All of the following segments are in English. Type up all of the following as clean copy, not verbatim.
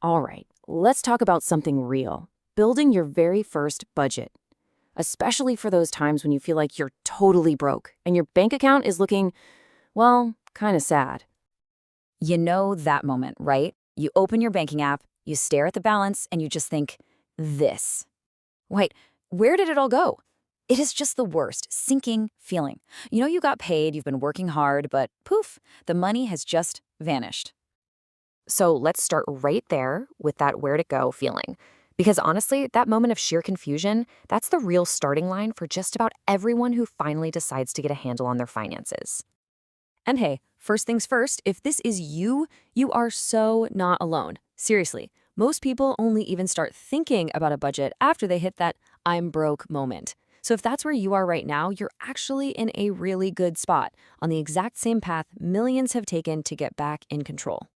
All right, let's talk about something real. Building your very first budget, especially for those times when you feel like you're totally broke and your bank account is looking, well, kind of sad. You know that moment, right? You open your banking app, you stare at the balance, and you just think, this. Wait, where did it all go? It is just the worst, sinking feeling. You know you got paid, you've been working hard, but poof, the money has just vanished. So let's start right there with that where'd it go feeling. Because honestly, that moment of sheer confusion, that's the real starting line for just about everyone who finally decides to get a handle on their finances. And hey, first things first, if this is you, you are so not alone. Seriously, most people only even start thinking about a budget after they hit that I'm broke moment. So if that's where you are right now, you're actually in a really good spot, on the exact same path millions have taken to get back in control.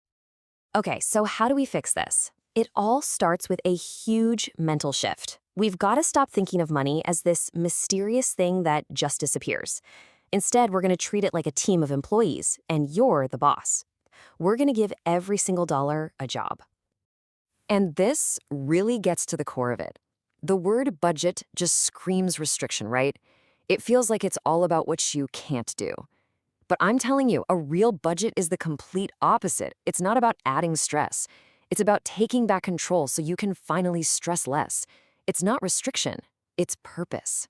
Okay, so how do we fix this? It all starts with a huge mental shift. We've got to stop thinking of money as this mysterious thing that just disappears. Instead, we're going to treat it like a team of employees, and you're the boss. We're going to give every single dollar a job. And this really gets to the core of it. The word budget just screams restriction, right? It feels like it's all about what you can't do. But I'm telling you, a real budget is the complete opposite. It's not about adding stress. It's about taking back control so you can finally stress less. It's not restriction, it's purpose.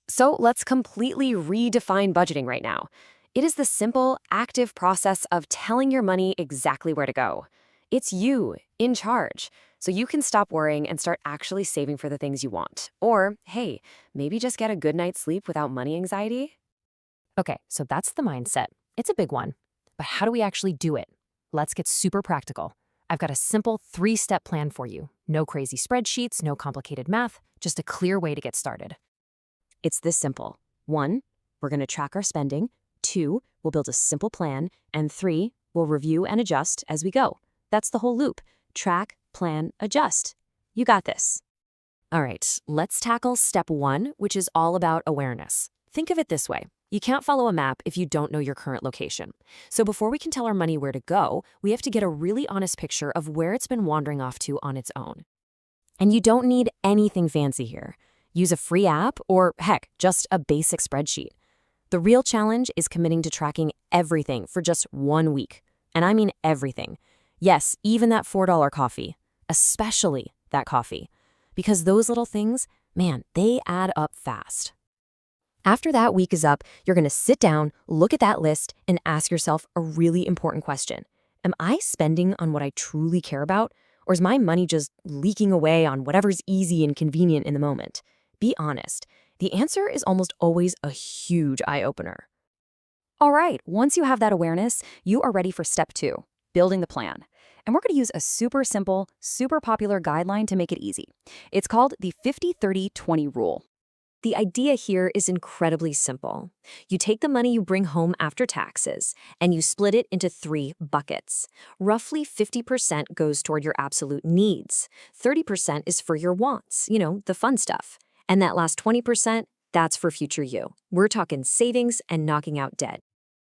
So let's completely redefine budgeting right now. It is the simple, active process of telling your money exactly where to go. It's you, in charge, so you can stop worrying and start actually saving for the things you want. Or, hey, maybe just get a good night's sleep without money anxiety. Okay, so that's the mindset. It's a big one. But how do we actually do it? Let's get super practical. I've got a simple 3-step plan for you. No crazy spreadsheets, no complicated math, just a clear way to get started. It's this simple. 1, we're going to track our spending. 2, we'll build a simple plan. And 3, we'll review and adjust as we go. That's the whole loop. Track, plan, adjust. You got this. All right, let's tackle step 1, which is all about awareness. Think of it this way. You can't follow a map if you don't know your current location. So before we can tell our money where to go, we have to get a really honest picture of where it's been wandering off to on its own. And you don't need anything fancy here. Use a free app or, heck, just a basic spreadsheet. The real challenge is committing to tracking everything for just 1 week. And I mean everything. Yes, even that $4 coffee. Especially that coffee. Because those little things, man, they add up fast. After that week is up, you're going to sit down, look at that list, and ask yourself a really important question. Am I spending on what I truly care about, or is my money just leaking away on whatever's easy and convenient in the moment? Be honest. The answer is almost always a huge eye-opener. All right, once you have that awareness, you are ready for step 2, building the plan. And we're going to use a super simple, super popular guideline to make it easy. It's called the 50-30-20 rule. The idea here is incredibly simple. You take the money you bring home after taxes, and you split it into 3 buckets. Roughly 50% goes toward your absolute needs. 30% is for your wants, the fun stuff. And that last 20%, that's for future you. We're talking savings and knocking out debt.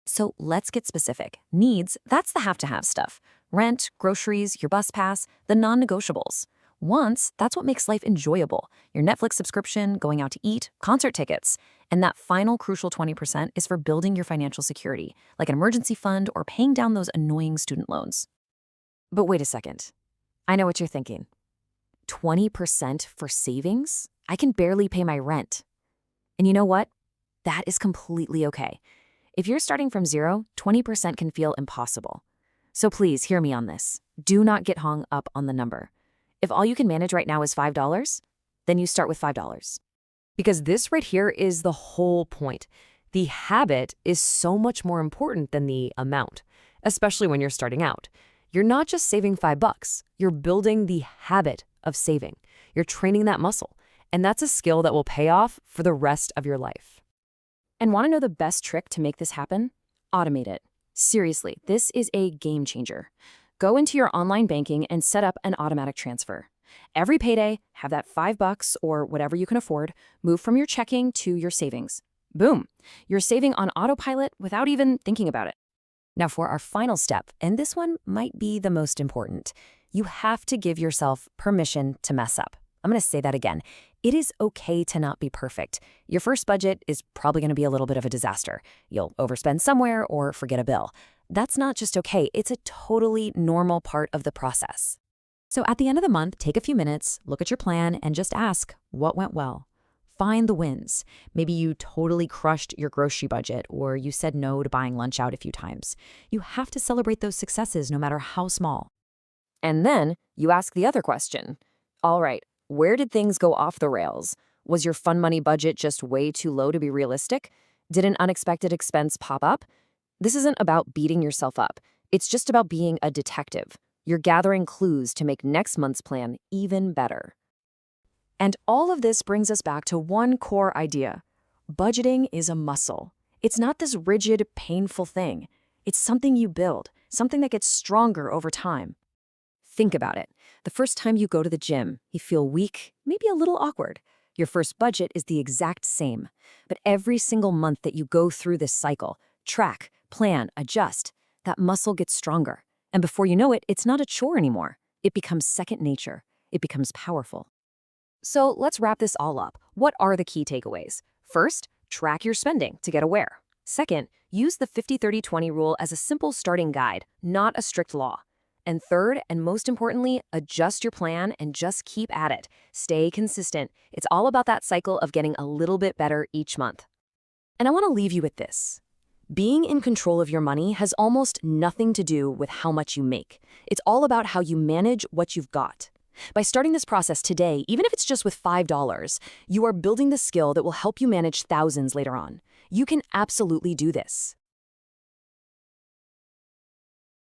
So let's get specific. Needs, that's the have-to-have stuff. Rent, groceries, your bus pass, the non-negotiables. Wants, that's what makes life enjoyable. Your Netflix subscription, going out to eat, concert tickets. And that final crucial 20% is for building your financial security, like an emergency fund or paying down those annoying student loans. But wait a second. I know what you're thinking. 20% for savings? I can barely pay my rent. And you know what? That is completely okay. If you're starting from zero, 20% can feel impossible. So please hear me on this. Do not get hung up on the number. If all you can manage right now is $5, then you start with $5. Because this right here is the whole point. The habit is so much more important than the amount, especially when you're starting out. You're not just saving $5, you're building the habit of saving. You're training that muscle, and that's a skill that will pay off for the rest of your life. And want to know the best trick to make this happen? Automate it. Seriously, this is a game changer. Go into your online banking and set up an automatic transfer. Every payday, have that $5 or whatever you can afford move from your checking to your savings. Boom! You're saving on autopilot without even thinking about it. Now for our final step, and this one might be the most important. You have to give yourself permission to mess up. I'm going to say that again. It is okay to not be perfect. Your first budget is probably going to be a little bit of a disaster. You'll overspend somewhere or forget a bill. That's not just okay, it's a totally normal part of the process. So at the end of the month, take a few minutes, look at your plan, and just ask, what went well? Find the wins. Maybe you totally crushed your grocery budget, or you said no to buying lunch out a few times. You have to celebrate those successes no matter how small. And then you ask the other question. All right, where did things go off the rails? Was your fun money budget just way too low to be realistic? Did an unexpected expense pop up? This isn't about beating yourself up. It's just about being a detective. You're gathering clues to make next month's plan even better. And all of this brings us back to one core idea. Budgeting is a muscle. It's not this rigid, painful thing. It's something you build, something that gets stronger over time. Think about it. The first time you go to the gym, you feel weak, maybe a little awkward. Your first budget is the exact same. But every single month that you go through this cycle, track, plan, adjust, that muscle gets stronger. And before you know it, it's not a chore anymore. It becomes second nature. It becomes powerful. So let's wrap this all up. What are the key takeaways? First, track your spending to get aware. Second, use the 50-30-20 rule as a simple starting guide, not a strict law. And third, and most importantly, adjust your plan and just keep at it. Stay consistent. It's all about that cycle of getting a little bit better each month. And I want to leave you with this. Being in control of your money has almost nothing to do with how much you make. It's all about how you manage what you've got. By starting this process today, even if it's just with $5, you are building the skill that will help you manage thousands later on. You can absolutely do this.